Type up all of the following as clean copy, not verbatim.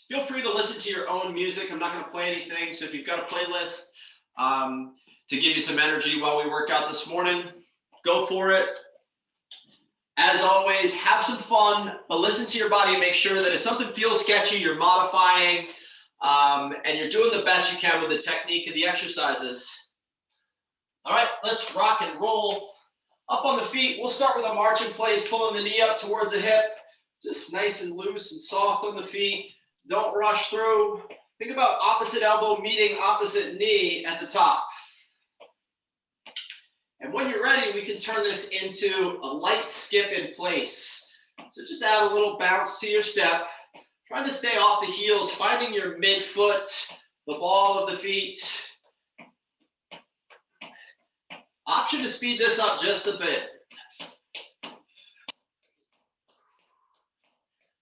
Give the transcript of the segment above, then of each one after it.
Feel free to listen to your own music. I'm not going to play anything. So if you've got a playlist to give you some energy while we work out this morning, go for it. As always, have some fun, but listen to your body and make sure that if something feels sketchy, you're modifying and you're doing the best you can with the technique of the exercises. All right, let's rock and roll. Up on the feet, we'll start with a march in place, pulling the knee up towards the hip, just nice and loose and soft on the feet. Don't rush through. Think about opposite elbow meeting opposite knee at the top. And when you're ready, we can turn this into a light skip in place. So just add a little bounce to your step, trying to stay off the heels, finding your midfoot, the ball of the feet. Option to speed this up just a bit.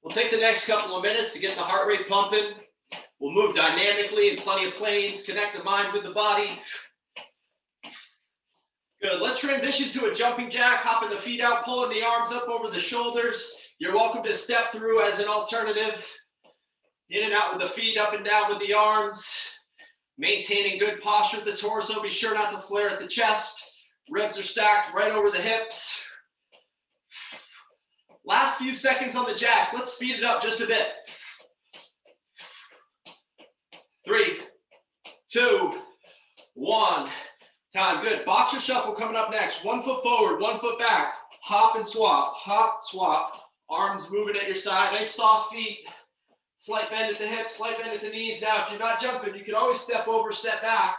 We'll take the next couple of minutes to get the heart rate pumping. We'll move dynamically in plenty of planes, connect the mind with the body. Good, let's transition to a jumping jack, hopping the feet out, pulling the arms up over the shoulders. You're welcome to step through as an alternative. In and out with the feet, up and down with the arms. Maintaining good posture at the torso. Be sure not to flare at the chest. Ribs are stacked right over the hips. Last few seconds on the jacks. Let's speed it up just a bit. 3, 2, 1. Time. Good. Boxer shuffle coming up next. 1 foot forward, 1 foot back. Hop and swap. Hop, swap. Arms moving at your side. Nice soft feet. Slight bend at the hips, slight bend at the knees. Now, if you're not jumping, you can always step over, step back.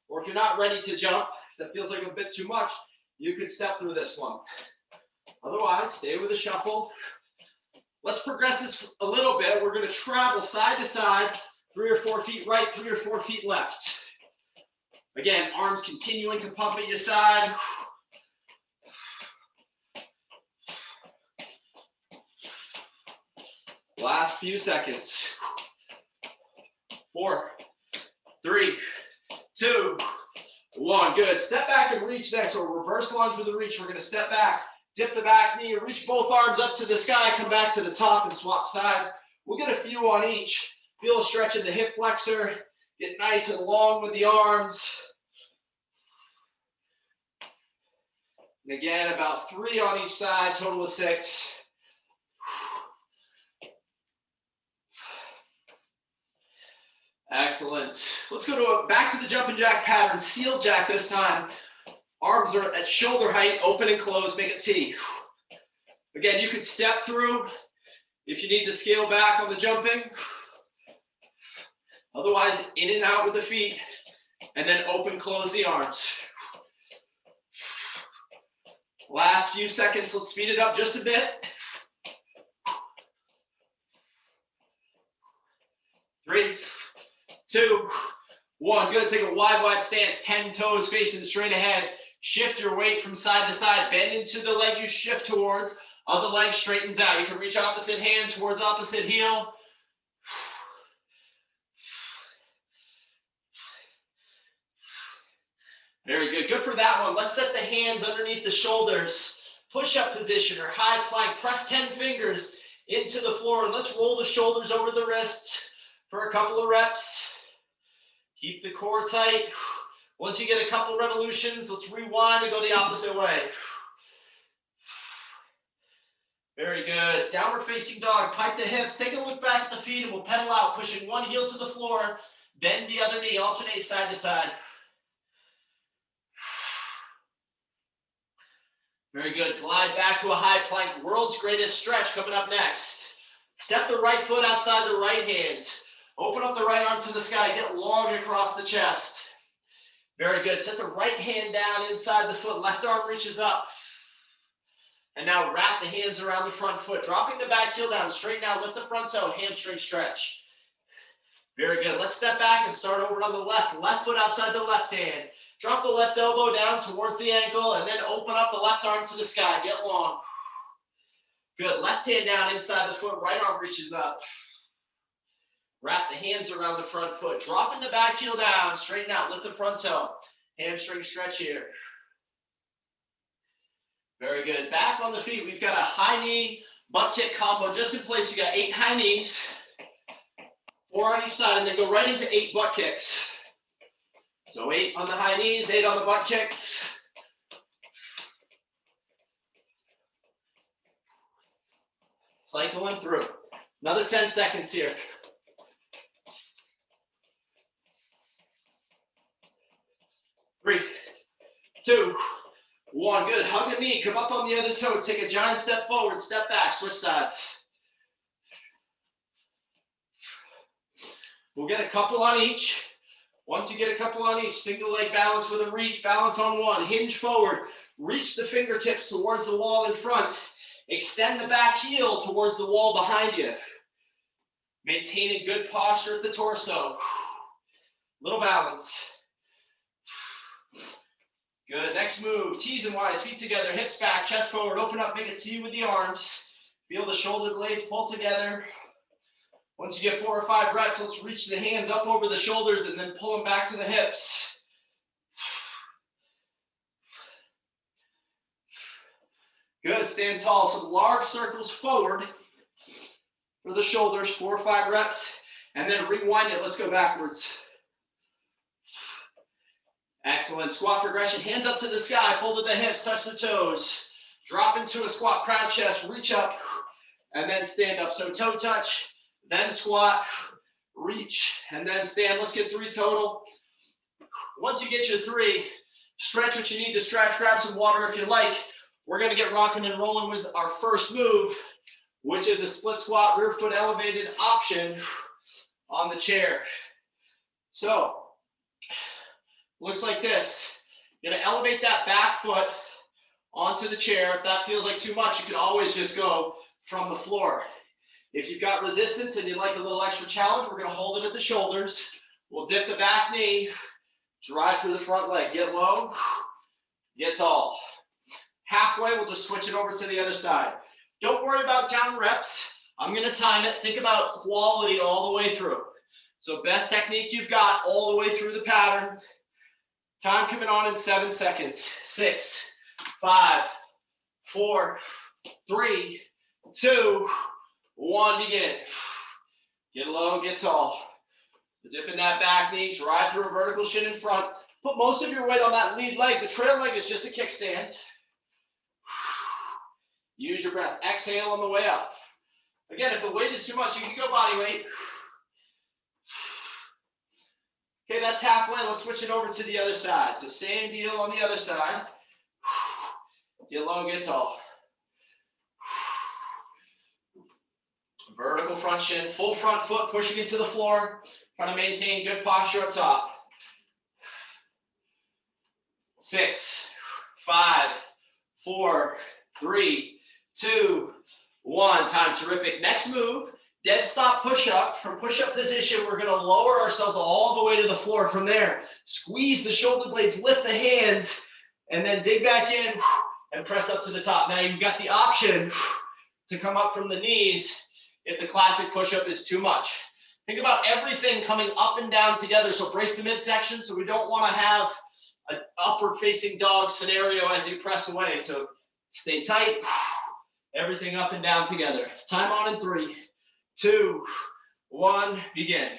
Or if you're not ready to jump, that feels like a bit too much, you could step through this one. Otherwise, stay with the shuffle. Let's progress this a little bit. We're going to travel side to side, 3 or 4 feet right, 3 or 4 feet left. Again, arms continuing to pump at your side. Last few seconds. 4, 3, 2, 1. Good. Step back and reach next. Or reverse lunge with a reach. We're going to step back, dip the back knee, reach both arms up to the sky, come back to the top and swap side. We'll get a few on each. Feel a stretch in the hip flexor. Get nice and long with the arms. And again, about 3 on each side, total of 6. Excellent. Let's go back to the jumping jack pattern. Seal jack this time. Arms are at shoulder height, open and close, make a T. Again, you could step through if you need to scale back on the jumping. Otherwise, in and out with the feet, and then open, close the arms. Last few seconds, let's speed it up just a bit. 3, 2, 1. Good. Take a wide stance. 10 toes facing straight ahead. Shift your weight from side to side. Bend into the leg you shift towards. Other leg straightens out. You can reach opposite hand towards opposite heel. Very good. Good for that one. Let's set the hands underneath the shoulders. Push-up position or high plank. Press 10 fingers into the floor. And let's roll the shoulders over the wrists for a couple of reps. Keep the core tight. Once you get a couple revolutions, let's rewind and go the opposite way. Very good. Downward facing dog. Pike the hips. Take a look back at the feet and we'll pedal out, pushing one heel to the floor. Bend the other knee. Alternate side to side. Very good. Glide back to a high plank. World's greatest stretch coming up next. Step the right foot outside the right hand. Open up the right arm to the sky. Get long across the chest. Very good. Set the right hand down inside the foot. Left arm reaches up. And now wrap the hands around the front foot. Dropping the back heel down. Straighten out. Lift the front toe. Hamstring stretch. Very good. Let's step back and start over on the left. Left foot outside the left hand. Drop the left elbow down towards the ankle and then open up the left arm to the sky. Get long. Good. Left hand down inside the foot. Right arm reaches up. Wrap the hands around the front foot. Dropping the back heel down. Straighten out. Lift the front toe. Hamstring stretch here. Very good. Back on the feet. We've got a high knee butt kick combo just in place. We got 8 high knees. 4 on each side, and then go right into 8 butt kicks. So 8 on the high knees, 8 on the butt kicks. Cycling through. Another 10 seconds here. 3, 2, 1. Good. Hug a knee. Come up on the other toe. Take a giant step forward. Step back. Switch sides. We'll get a couple on each. Once you get a couple on each, single leg balance with a reach. Balance on one. Hinge forward. Reach the fingertips towards the wall in front. Extend the back heel towards the wall behind you. Maintaining good posture at the torso. Little balance. Good. Next move. T's and Y's. Feet together. Hips back. Chest forward. Open up. Make a T with the arms. Feel the shoulder blades pull together. Once you get 4 or 5 reps, let's reach the hands up over the shoulders and then pull them back to the hips. Good. Stand tall. Some large circles forward for the shoulders. 4 or 5 reps. And then rewind it. Let's go backwards. Excellent. Squat progression. Hands up to the sky. Fold at the hips. Touch the toes. Drop into a squat. Proud chest. Reach up. And then stand up. So toe touch. Then squat. Reach. And then stand. Let's get 3 total. Once you get your 3, stretch what you need to stretch. Grab some water if you like. We're going to get rocking and rolling with our first move, which is a split squat, rear foot elevated option on the chair. So, looks like this. You're going to elevate that back foot onto the chair. If that feels like too much, you can always just go from the floor. If you've got resistance and you'd like a little extra challenge, we're going to hold it at the shoulders. We'll dip the back knee, drive through the front leg. Get low, get tall. Halfway, we'll just switch it over to the other side. Don't worry about counting reps. I'm going to time it. Think about quality all the way through. So best technique you've got all the way through the pattern. Time coming on in 7 seconds. 6, 5, 4, 3, 2, 1. Begin. Get low, get tall. Dip in that back knee. Drive through a vertical shin in front. Put most of your weight on that lead leg. The trail leg is just a kickstand. Use your breath. Exhale on the way up. Again, if the weight is too much, you can go body weight. Okay, that's halfway. Let's switch it over to the other side. So same deal on the other side. Get low, get tall. Vertical front shin, full front foot pushing into the floor. Trying to maintain good posture up top. 6, 5, 4, 3, 2, 1. Time. Terrific. Next move, Deadstop Pushup. From push-up position, we're going to lower ourselves all the way to the floor. From there, squeeze the shoulder blades, lift the hands, and then dig back in and press up to the top. Now you've got the option to come up from the knees if the classic push-up is too much. Think about everything coming up and down together. So brace the midsection. So we don't want to have an upward facing dog scenario as you press away. So stay tight. Everything up and down together. Time on in 3, 2, 1. Begin.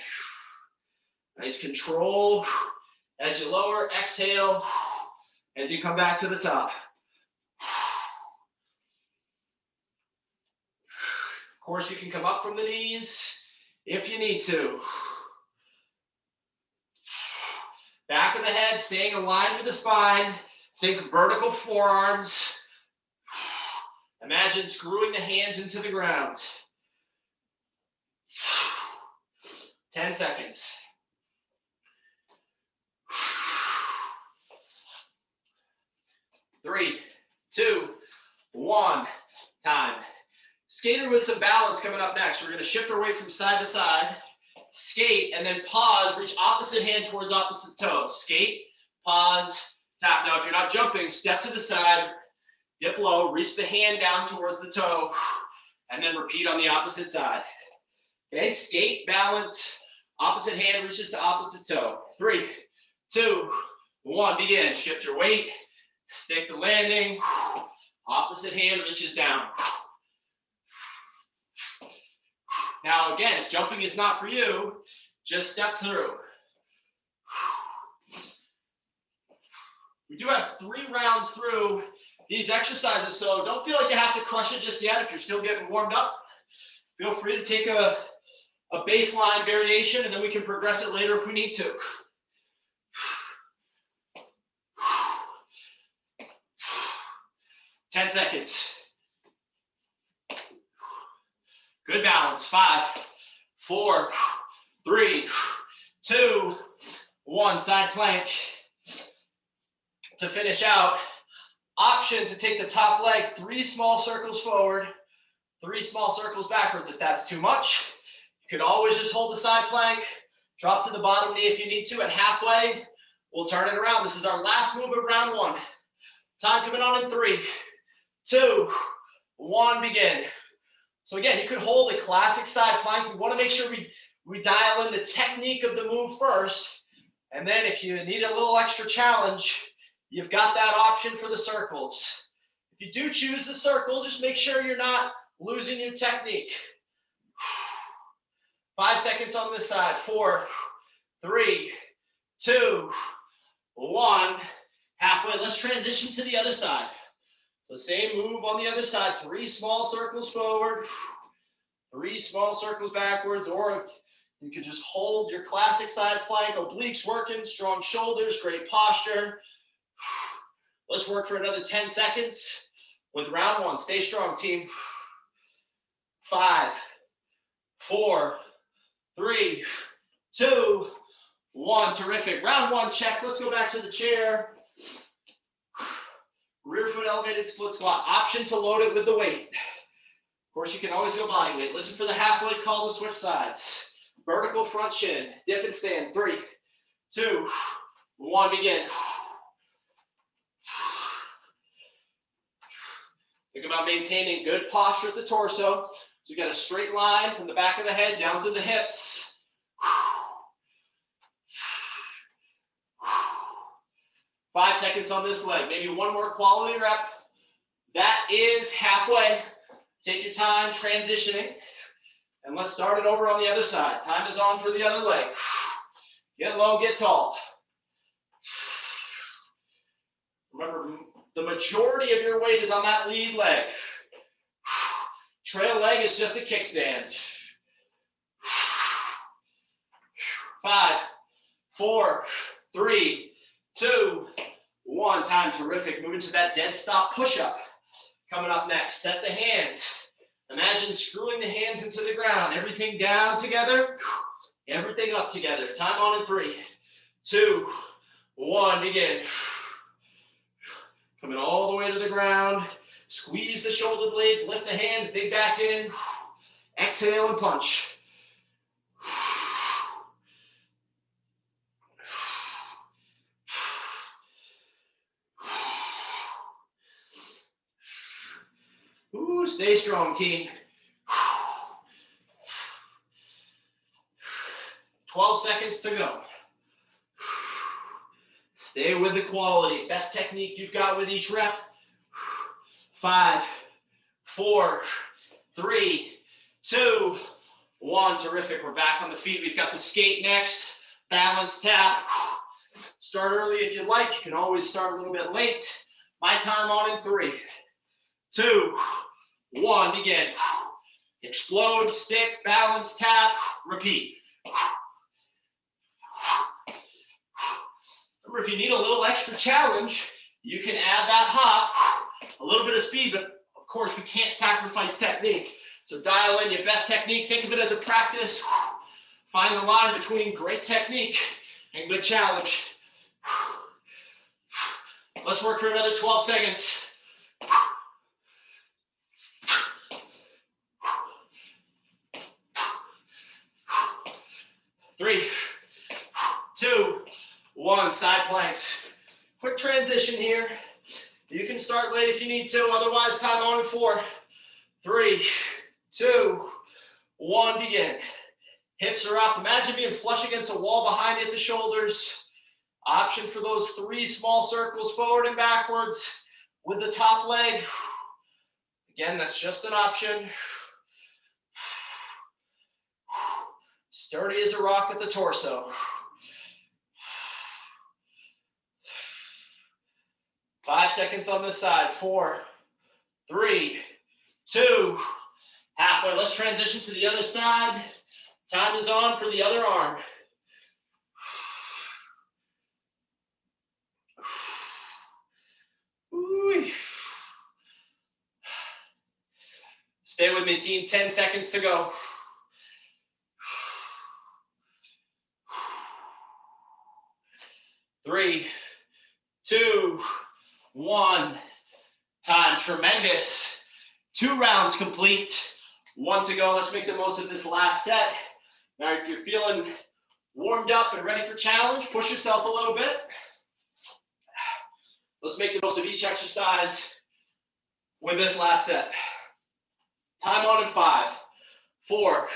Nice control. As you lower, exhale. As you come back to the top. Of course, you can come up from the knees if you need to. Back of the head, staying aligned with the spine. Think vertical forearms. Imagine screwing the hands into the ground. 10 seconds. 3, 2, 1. Time. Skater with some balance coming up next. We're going to shift our weight from side to side. Skate and then pause. Reach opposite hand towards opposite toe. Skate, pause, tap. Now, if you're not jumping, step to the side, dip low, reach the hand down towards the toe, and then repeat on the opposite side. Okay, skate, balance, opposite hand reaches to opposite toe. 3, 2, 1. Begin. Shift your weight. Stick the landing. Opposite hand reaches down. Now again, if jumping is not for you, just step through. We do have 3 rounds through these exercises, so don't feel like you have to crush it just yet. If you're still getting warmed up, feel free to take a baseline variation, and then we can progress it later if we need to. Ten seconds. Good balance. 5, 4, 3, 2, 1. Side plank. To finish out, option to take the top leg 3 small circles forward, 3 small circles backwards. If that's too much, you could always just hold the side plank, drop to the bottom knee if you need to. At halfway, we'll turn it around. This is our last move of round 1. Time coming on in 3, 2, 1, begin. So again, you could hold a classic side plank. We want to make sure we dial in the technique of the move first. And then if you need a little extra challenge, you've got that option for the circles. If you do choose the circles, just make sure you're not losing your technique. 5 seconds on this side. 4, 3, 2, 1. Halfway. Let's transition to the other side. So same move on the other side. 3 small circles forward, 3 small circles backwards, or you could just hold your classic side plank. Obliques working, strong shoulders, great posture. Let's work for another 10 seconds with round 1. Stay strong, team. 5, 4, 3, 2, 1. Terrific. Round 1 check. Let's go back to the chair. Rear foot elevated split squat. Option to load it with the weight. Of course, you can always go body weight. Listen for the halfway call to switch sides. Vertical front shin. Dip and stand. 3, 2, 1. Begin. Think about maintaining good posture at the torso. So you got a straight line from the back of the head down to the hips. 5 seconds on this leg. Maybe one more quality rep. That is halfway. Take your time transitioning. And let's start it over on the other side. Time is on for the other leg. Get low, get tall. Remember, the majority of your weight is on that lead leg. Trail leg is just a kickstand. 5, 4, 3, 2, 1. Time. Terrific. Moving to that Deadstop Pushup. Coming up next. Set the hands. Imagine screwing the hands into the ground. Everything down together. Everything up together. Time on in 3, 2, 1. Begin. Coming all the way to the ground. Squeeze the shoulder blades. Lift the hands. Dig back in. Exhale and punch. Ooh, stay strong, team. 12 seconds to go. Stay with the quality. Best technique you've got with each rep. 5, 4, 3, 2, 1. Terrific. We're back on the feet. We've got the skate next. Balance tap. Start early if you like. You can always start a little bit late. My time on in 3, 2, 1. Begin. Explode, stick, balance, tap, repeat. Remember, if you need a little extra challenge, you can add that hop, a little bit of speed, but of course we can't sacrifice technique. So dial in your best technique. Think of it as a practice. Find the line between great technique and good challenge. Let's work for another 12 seconds. 3, 2, 1. Side planks. Quick transition here. You can start late if you need to. Otherwise, time on in 4, 3, 2, 1. Begin. Hips are up. Imagine being flush against a wall behind you at the shoulders. Option for those 3 small circles forward and backwards with the top leg. Again, that's just an option. Sturdy as a rock at the torso. 5 seconds on this side. 4, 3, 2, halfway. Let's transition to the other side. Time is on for the other arm. Ooh. Stay with me, team. 10 seconds to go. 3, 2, 1. Time. Tremendous. 2 rounds complete. 1 to go. Let's make the most of this last set. Now, if you're feeling warmed up and ready for challenge, push yourself a little bit. Let's make the most of each exercise with this last set. Time on in 5, 4,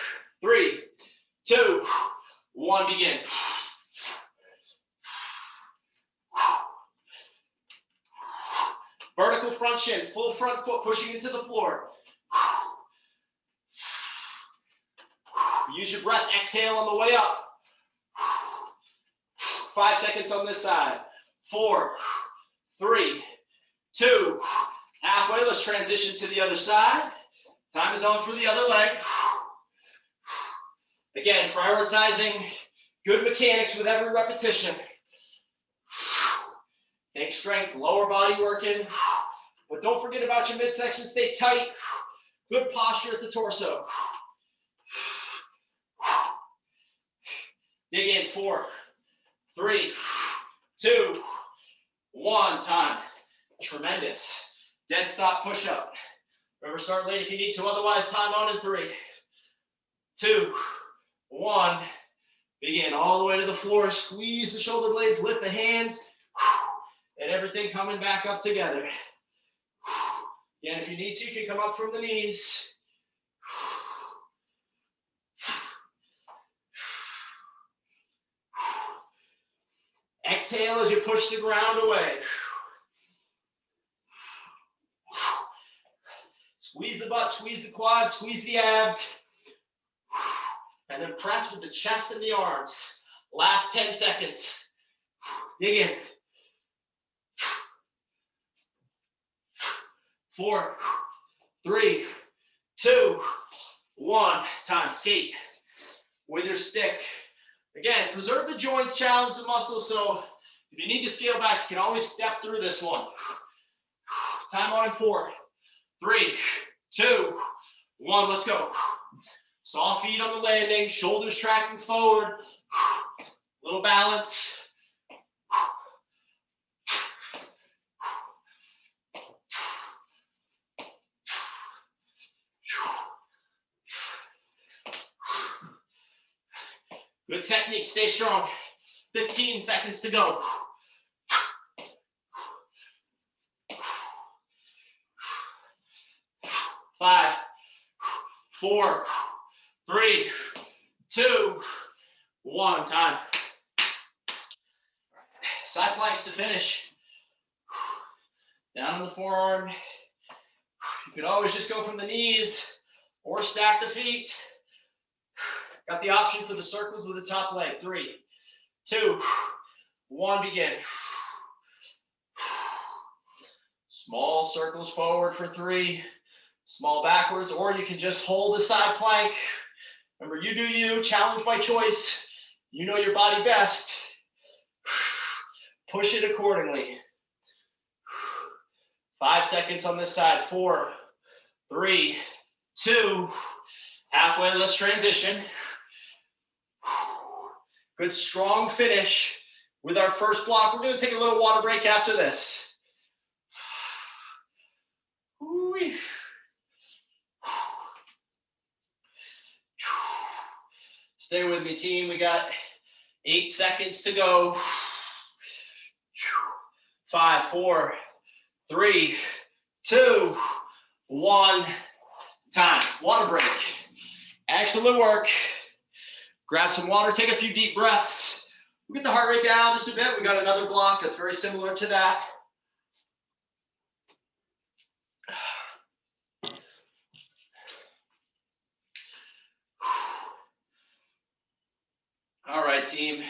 3, 2, 1. Begin. Vertical front shin, full front foot pushing into the floor. Use your breath. Exhale on the way up. 5 seconds on this side. 4, 3, 2, halfway. Let's transition to the other side. Time is on for the other leg. Again, prioritizing good mechanics with every repetition. Take strength, lower body working, but don't forget about your midsection. Stay tight. Good posture at the torso. Dig in. 4, 3, 2, 1. Time. Tremendous. Deadstop push-up. Remember, start late if you need to. Otherwise, time on in 3, 2, 1. Begin all the way to the floor. Squeeze the shoulder blades. Lift the hands. And everything coming back up together. Again, if you need to, you can come up from the knees. Exhale as you push the ground away. Squeeze the butt, squeeze the quads, squeeze the abs. And then press with the chest and the arms. Last 10 seconds. Dig in. 4, 3, 2, 1. Time. Skate with your stick. Again, preserve the joints, challenge the muscles. So if you need to scale back, you can always step through this one. Time on in 4, 3, 2, 1. Let's go. Soft feet on the landing, shoulders tracking forward. Little balance. Good technique, stay strong. 15 seconds to go. 5, 4, 3, 2, 1. Time. Side planks to finish. Down on the forearm. You can always just go from the knees or stack the feet. Got the option for the circles with the top leg. 3, 2, 1. Begin. Small circles forward for 3. Small backwards, or you can just hold the side plank. Remember, you do you. Challenge by choice. You know your body best. Push it accordingly. 5 seconds on this side. 4, 3, 2. Halfway, let's transition. Good strong finish with our first block. We're going to take a little water break after this. Ooh-wee. Stay with me, team. We got 8 seconds to go. 5, 4, 3, 2, 1. Time. Water break. Excellent work. Grab some water, take a few deep breaths. We'll get the heart rate down just a bit. We got another block that's very similar to that. right, team.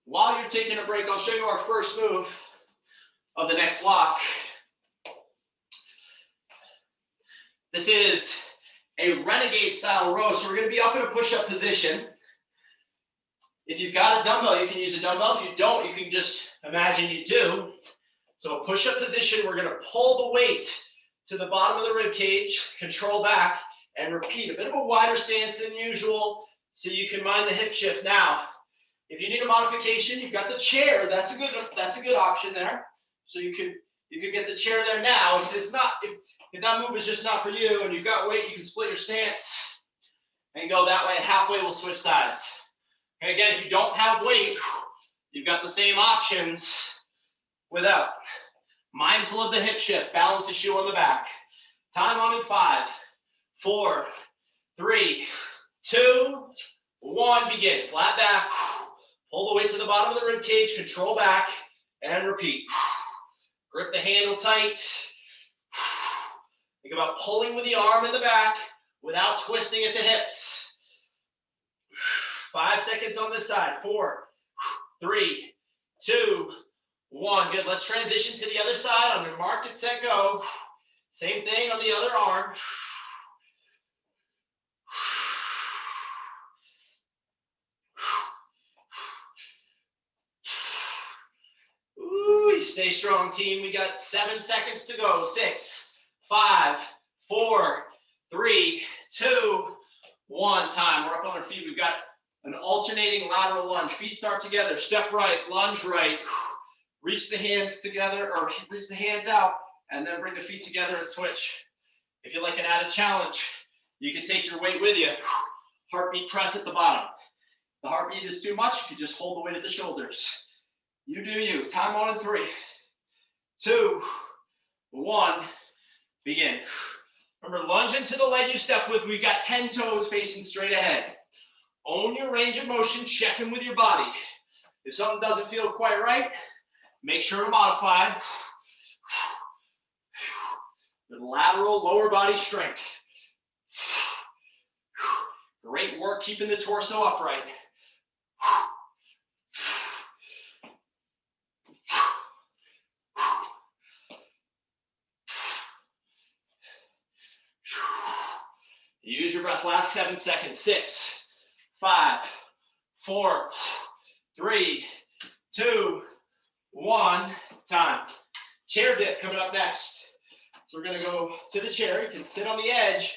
While you're taking a break, I'll show you our first move of the next block. This is a Renegade Style Row, so we're going to be up in a push-up position. If you've got a dumbbell, you can use a dumbbell. If you don't, you can just imagine you do. So a push-up position, we're going to pull the weight to the bottom of the rib cage, control back, and repeat. A bit of a wider stance than usual, so you can mind the hip shift. Now, if you need a modification, you've got the chair. That's a good option there. So you could get the chair there now. If that move is just not for you and you've got weight, you can split your stance and go that way. Halfway, we'll switch sides. Okay, again, if you don't have weight, you've got the same options without. Mindful of the hip shift. Balance the shoe on the back. Time on in 5, 4, 3, 2, 1. Begin. Flat back. Pull the weight to the bottom of the rib cage. Control back and repeat. Grip the handle tight. Think about pulling with the arm in the back without twisting at the hips. 5 seconds on this side. 4, 3, 2, 1. Good. Let's transition to the other side. On your mark, get set, go. Same thing on the other arm. Ooh, stay strong, team. We got 7 seconds to go. 6, 5, 4, 3, 2, 1. Time. We're up on our feet. We've got an alternating lateral lunge. Feet start together. Step right, lunge right. Reach the hands together, or reach the hands out, and then bring the feet together and switch. If you'd like an added challenge, you can take your weight with you. Heartbeat press at the bottom. If the heartbeat is too much, you can just hold the weight at the shoulders. You do you. Time on in 3, 2, 1. Begin. Remember, lunge into the leg you step with. We've got 10 toes facing straight ahead. Own your range of motion. Check in with your body. If something doesn't feel quite right, make sure to modify. The lateral lower body strength. Great work keeping the torso upright. Use your breath. Last 7 seconds. 6, 5, 4, 3, 2, 1. Time. Chair dip coming up next. So we're going to go to the chair. You can sit on the edge.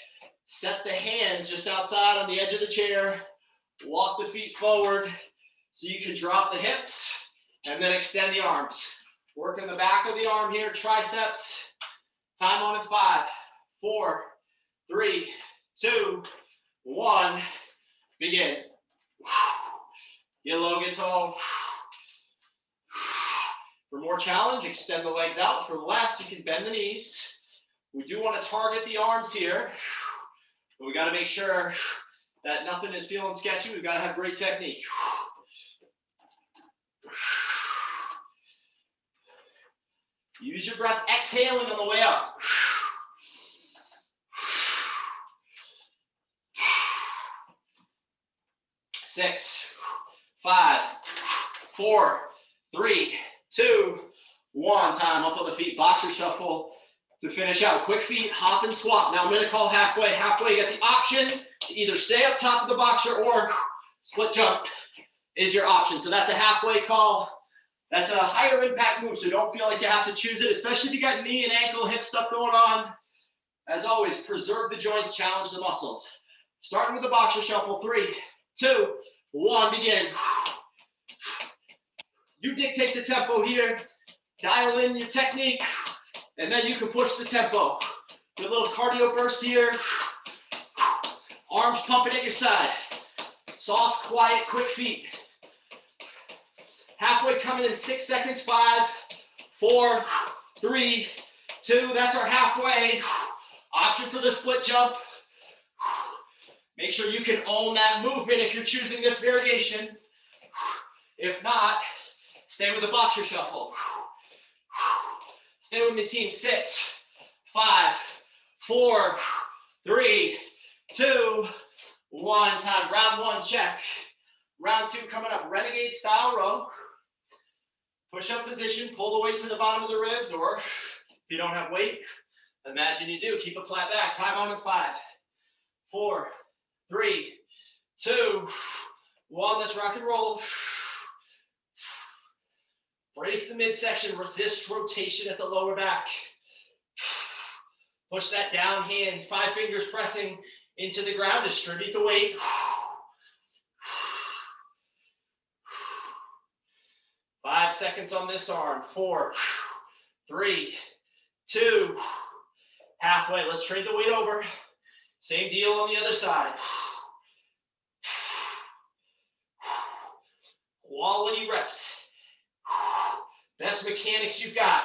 Set the hands just outside on the edge of the chair. Walk the feet forward so you can drop the hips and then extend the arms. Working the back of the arm here, triceps. Time on in 5, 4, 3, 2, 1. Begin. Get low, get tall. For more challenge, extend the legs out. For less, you can bend the knees. We do want to target the arms here, but we got to make sure that nothing is feeling sketchy. We've got to have great technique. Use your breath, exhaling on the way up. 6, 5, 4, 3, 2, 1. Time. Up on the feet. Boxer shuffle to finish out. Quick feet, hop and swap. Now I'm going to call halfway. Halfway, you get the option to either stay up top of the boxer or split jump is your option. So that's a halfway call. That's a higher impact move, so don't feel like you have to choose it, especially if you got knee and ankle, hip stuff going on. As always, preserve the joints, challenge the muscles. Starting with the boxer shuffle. 3, 2, 1, begin. You dictate the tempo here. Dial in your technique, and then you can push the tempo. Get a little cardio burst here. Arms pumping at your side. Soft, quiet, quick feet. Halfway coming in 6 seconds. 5, 4, 3, 2. That's our halfway. Option for the split jump. Make sure you can own that movement if you're choosing this variation. If not, stay with the boxer shuffle. Stay with me, team. 6, 5, 4, 3, 2, 1. Time. Round 1, check. Round 2 coming up. Renegade Style Row. Push-up position. Pull the weight to the bottom of the ribs, or if you don't have weight, imagine you do. Keep it flat back. Time on in 5, 4, 3, 2, 1. Let's rock and roll. Brace the midsection. Resist rotation at the lower back. Push that down hand. 5 fingers pressing into the ground. Distribute the weight. 5 seconds on this arm. 4, 3, 2, halfway. Let's trade the weight over. Same deal on the other side. Quality reps. Best mechanics you've got.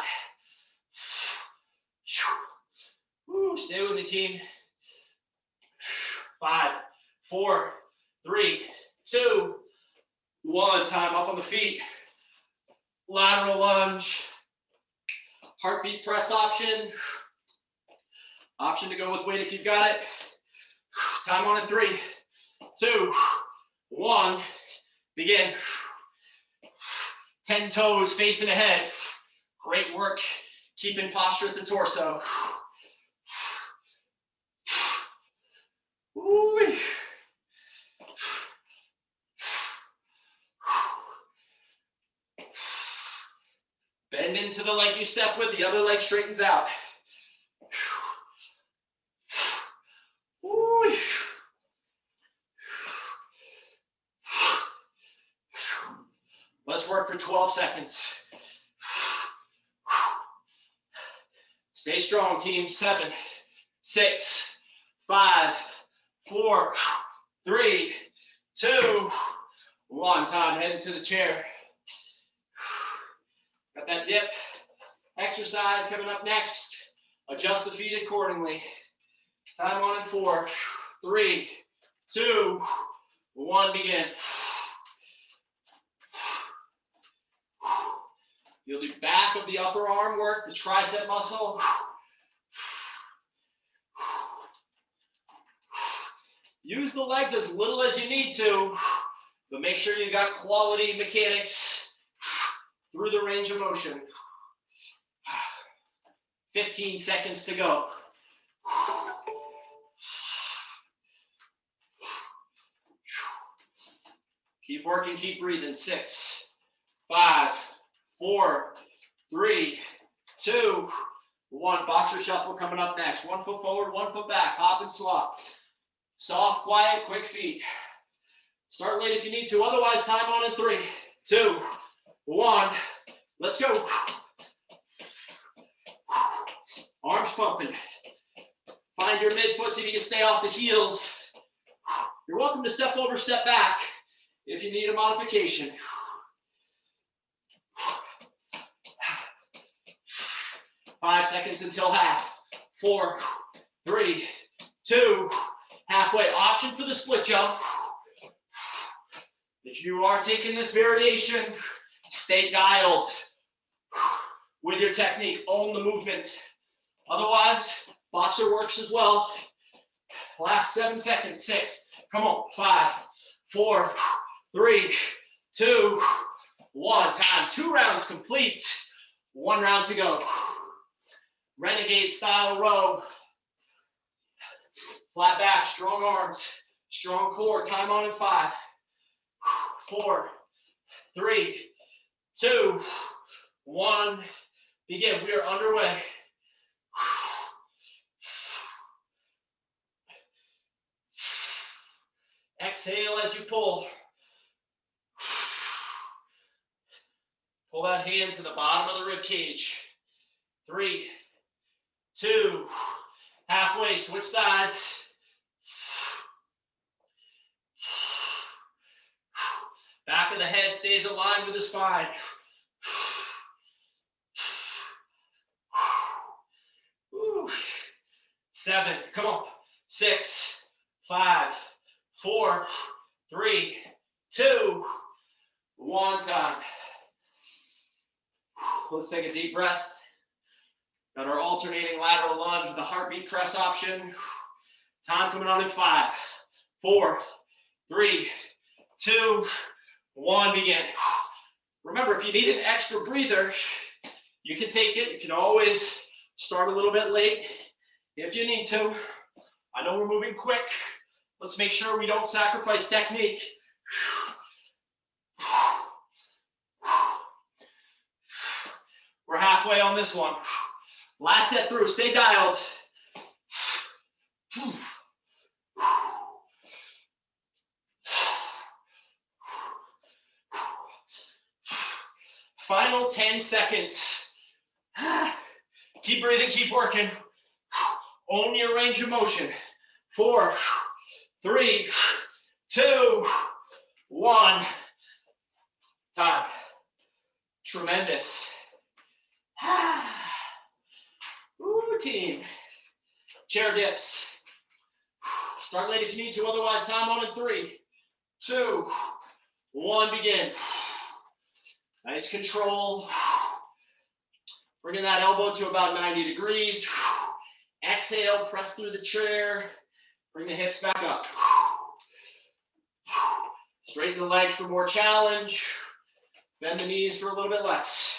Woo, stay with me, team. 5, 4, 3, 2, 1. Time up on the feet. Lateral lunge. Heartbeat press option. Option to go with weight if you've got it. Time on in 3, 2, 1. Begin. 10 toes facing ahead. Great work keeping posture at the torso. Ooh. Bend into the leg you step with, the other leg straightens out. Ooh. Let's work for 12 seconds. Stay strong, team. 7, 6, 5, 4, 3, 2, 1. Time. Head into the chair. Got that dip exercise coming up next. Adjust the feet accordingly. Time on in 4, 3, 2, 1. Begin. You'll do back of the upper arm work, the tricep muscle. Use the legs as little as you need to, but make sure you got quality mechanics through the range of motion. 15 seconds to go. Keep working, keep breathing. 6, 5, 4, 3, 2, 1. Boxer shuffle coming up next. 1 foot forward, 1 foot back. Hop and swap. Soft, quiet, quick feet. Start late if you need to. Otherwise, time on in 3, 2, 1. Let's go. Arms pumping. Find your midfoot, see if you can stay off the heels. You're welcome to step over, step back if you need a modification. 5 seconds until half. 4, 3, 2, halfway. Option for the split jump. If you are taking this variation, stay dialed with your technique. Own the movement. Otherwise, boxer works as well. Last 7 seconds. 6. Come on. 5, 4, 3, 2, 1. Time. 2 rounds complete. 1 round to go. Renegade Style Row. Flat back, strong arms, strong core. Time on in 5, 4, 3, 2, 1. Begin. We are underway. Exhale as you pull. Pull that hand to the bottom of the rib cage. 3, 2, halfway. Switch sides. Back of the head stays aligned with the spine. Woo. 7, come on. 6, 5, 4, 3, 2, 1. Time. Let's take a deep breath. Got our alternating lateral lunge with the heartbeat press option. Time coming on in 5, 4, 3, 2, 1, begin. Remember, if you need an extra breather, you can take it. You can always start a little bit late if you need to. I know we're moving quick. Let's make sure we don't sacrifice technique. We're halfway on this one. Last set through, stay dialed. Final 10 seconds. Keep breathing, keep working. Own your range of motion. 4, 3, 2, 1. Time. Tremendous. Ooh, team. Chair dips. Start late if you need to, otherwise time on in 3, 2, 1, begin. Nice control. Bringing that elbow to about 90 degrees. Exhale, press through the chair. Bring the hips back up. Straighten the legs for more challenge. Bend the knees for a little bit less.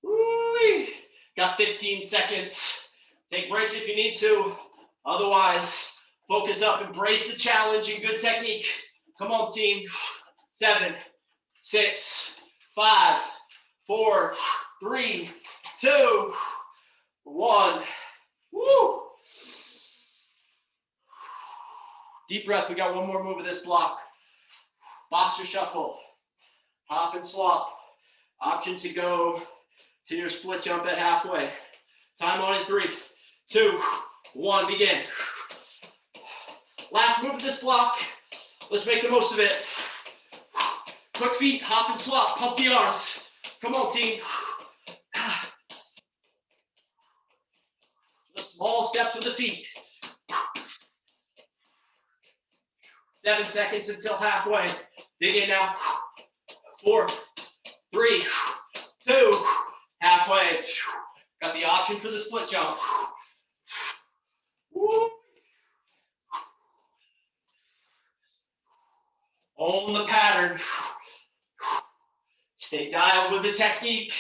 Woo-wee. Got 15 seconds. Take breaks if you need to. Otherwise, focus up. Embrace the challenge and good technique. Come on, team. 7, 6, 5, 4, 3, 2, 1. Woo! Deep breath. We got one more move of this block. Boxer shuffle. Hop and swap. Option to go to your split jump at halfway. Time on in 3, 2, 1. Begin. Last move of this block. Let's make the most of it. Quick feet, hop and swap, pump the arms. Come on, team. Just small steps with the feet. 7 seconds until halfway. Dig in now. 4, 3, 2, halfway. Got the option for the split jump. Woo. Own the pattern. Stay dialed with the technique.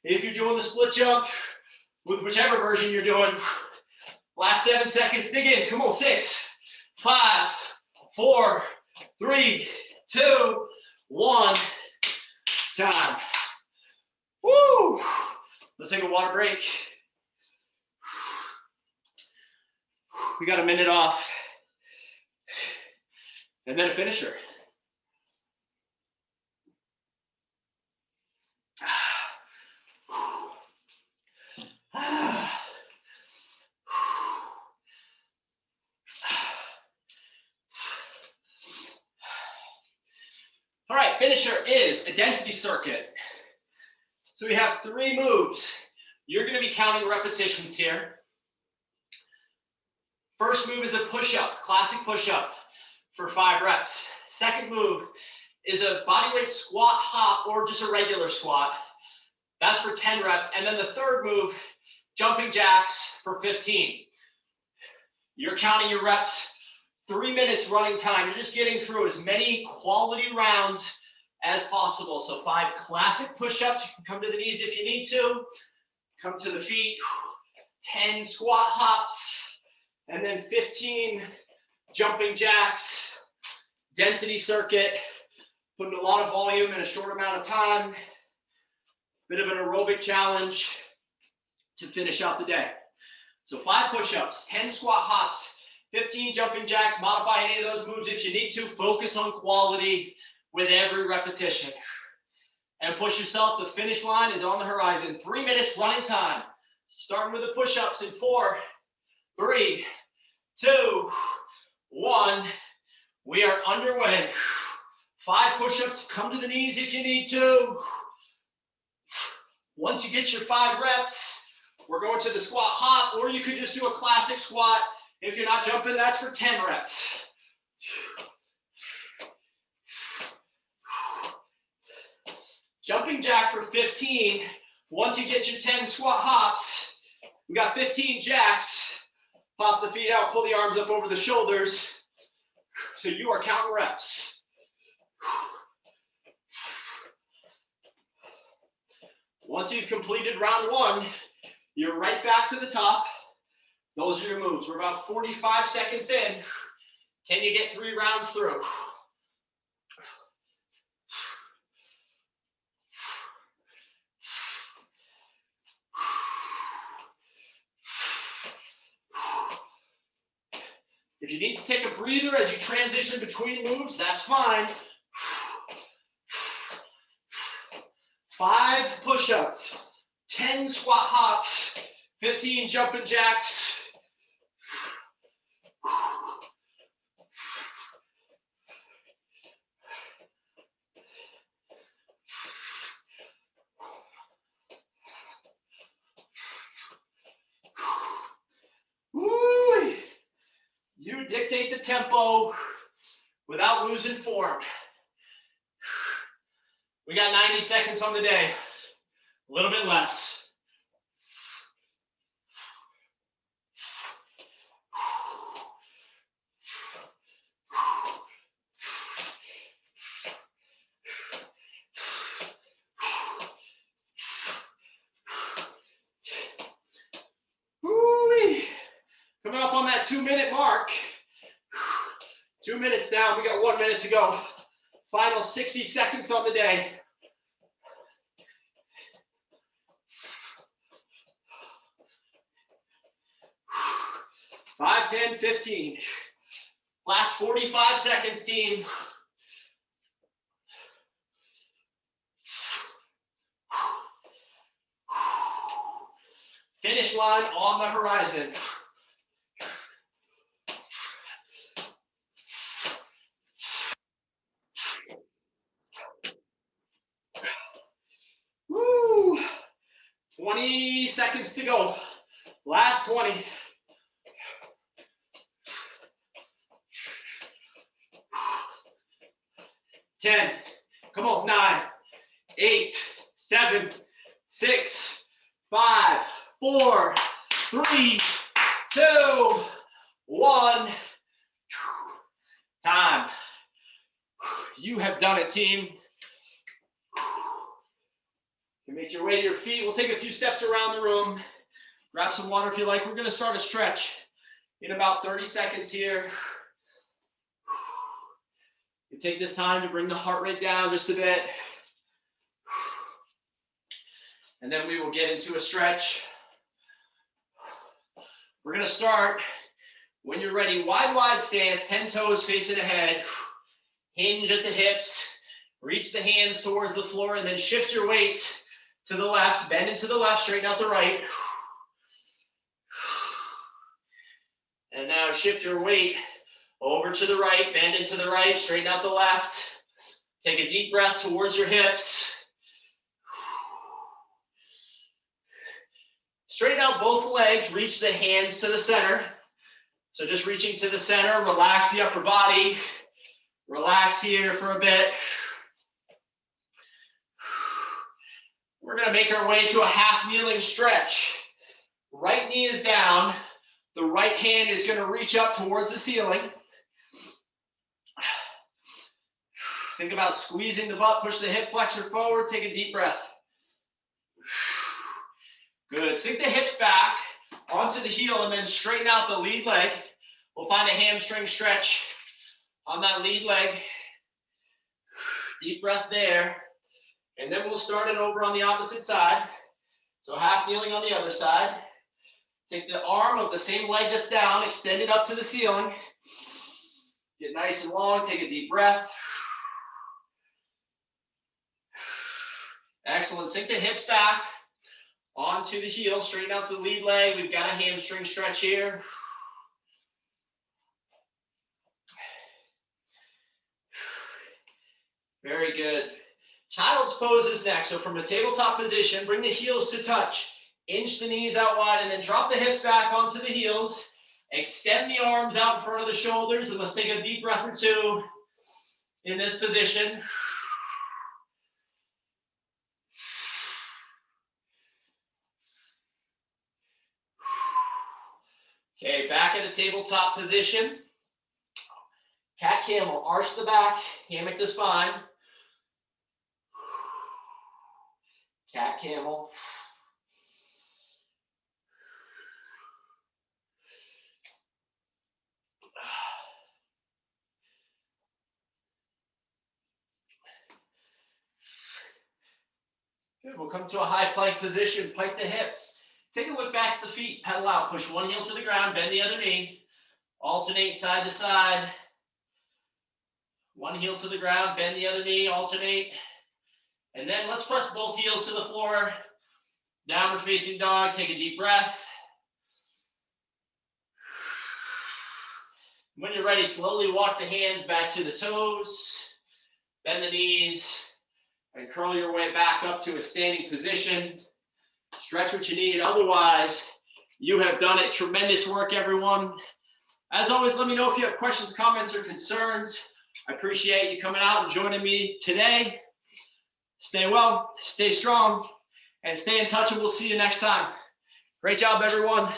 If you're doing the split jump, with whichever version you're doing. Last 7 seconds, dig in. Come on, 6, 5, 4, 3, 2, 1. Time. Woo! Let's take a water break. We got a minute off. And then a finisher. All right, finisher is a density circuit. So we have 3 moves. You're going to be counting repetitions here. First move is a push-up, classic push-up for 5 reps. Second move is a bodyweight squat hop or just a regular squat. That's for 10 reps. And then the third move, jumping jacks for 15. You're counting your reps. 3 minutes running time. You're just getting through as many quality rounds as possible. So 5 classic push-ups. You can come to the knees if you need to. Come to the feet. 10 squat hops. And then 15 jumping jacks. Density circuit. Putting a lot of volume in a short amount of time. Bit of an aerobic challenge to finish out the day. So 5 push-ups, 10 squat hops, 15 jumping jacks. Modify any of those moves if you need to. Focus on quality with every repetition. And push yourself. The finish line is on the horizon. 3 minutes running time. Starting with the push-ups in 4, 3, 2, 1. We are underway. 5 push-ups. Come to the knees if you need to. Once you get your 5 reps, we're going to the squat hop, or you could just do a classic squat. If you're not jumping, that's for 10 reps. Jumping jack for 15. Once you get your 10 squat hops, We got 15 jacks. Pop the feet out, pull the arms up over the shoulders. So you are counting reps. Once you've completed round one, you're right back to the top. Those are your moves. We're about 45 seconds in. Can you get 3 rounds through? If you need to take a breather as you transition between moves, that's fine. 5 push-ups, 10 squat hops, 15 jumping jacks. Woo! You dictate the tempo without losing form. We got 90 seconds on the day, a little bit less. Woo-wee. Coming up on that 2-minute mark. 2 minutes down, we got 1 minute to go. Final 60 seconds on the day. 5, 10, 15. Last 45 seconds, team. Finish line on the horizon. Woo! 20 seconds to go. Last 20. 10. Come on. 9, 8, 7, 6, 5, 4, 3, 2, 1. Time. You have done it, team. You make your way to your feet. We'll take a few steps around the room. Grab some water if you like. We're going to start a stretch in about 30 seconds here. You take this time to bring the heart rate down just a bit. And then we will get into a stretch. We're going to start, when you're ready, wide stance, 10 toes facing ahead. Hinge at the hips. Reach the hands towards the floor and then shift your weight to the left. Bend into the left, straighten out the right. And now shift your weight over to the right, bend into the right, straighten out the left. Take a deep breath towards your hips. Straighten out both legs, reach the hands to the center. So just reaching to the center, relax the upper body. Relax here for a bit. We're gonna make our way to a half kneeling stretch. Right knee is down. The right hand is gonna reach up towards the ceiling. Think about squeezing the butt, push the hip flexor forward, take a deep breath. Good, sink the hips back onto the heel and then straighten out the lead leg. We'll find a hamstring stretch on that lead leg. Deep breath there. And then we'll start it over on the opposite side. So half kneeling on the other side. Take the arm of the same leg that's down, extend it up to the ceiling. Get nice and long, take a deep breath. Excellent, sink the hips back onto the heel, straighten out the lead leg. We've got a hamstring stretch here. Very good. Child's pose is next. So from a tabletop position, bring the heels to touch. Inch the knees out wide and then drop the hips back onto the heels. Extend the arms out in front of the shoulders. And let's take a deep breath or two in this position. Okay, back in a tabletop position. Cat camel, arch the back, hammock the spine. Cat camel. Good, we'll come to a high plank position, plank the hips. Take a look back at the feet, pedal out, push one heel to the ground, bend the other knee. Alternate side to side. One heel to the ground, bend the other knee, alternate. And then let's press both heels to the floor. Downward facing dog, take a deep breath. When you're ready, slowly walk the hands back to the toes. Bend the knees. And curl your way back up to a standing position. Stretch what you need. Otherwise, you have done it. Tremendous work, everyone. As always, let me know if you have questions, comments, or concerns. I appreciate you coming out and joining me today. Stay well, stay strong, and stay in touch, and we'll see you next time. Great job, everyone.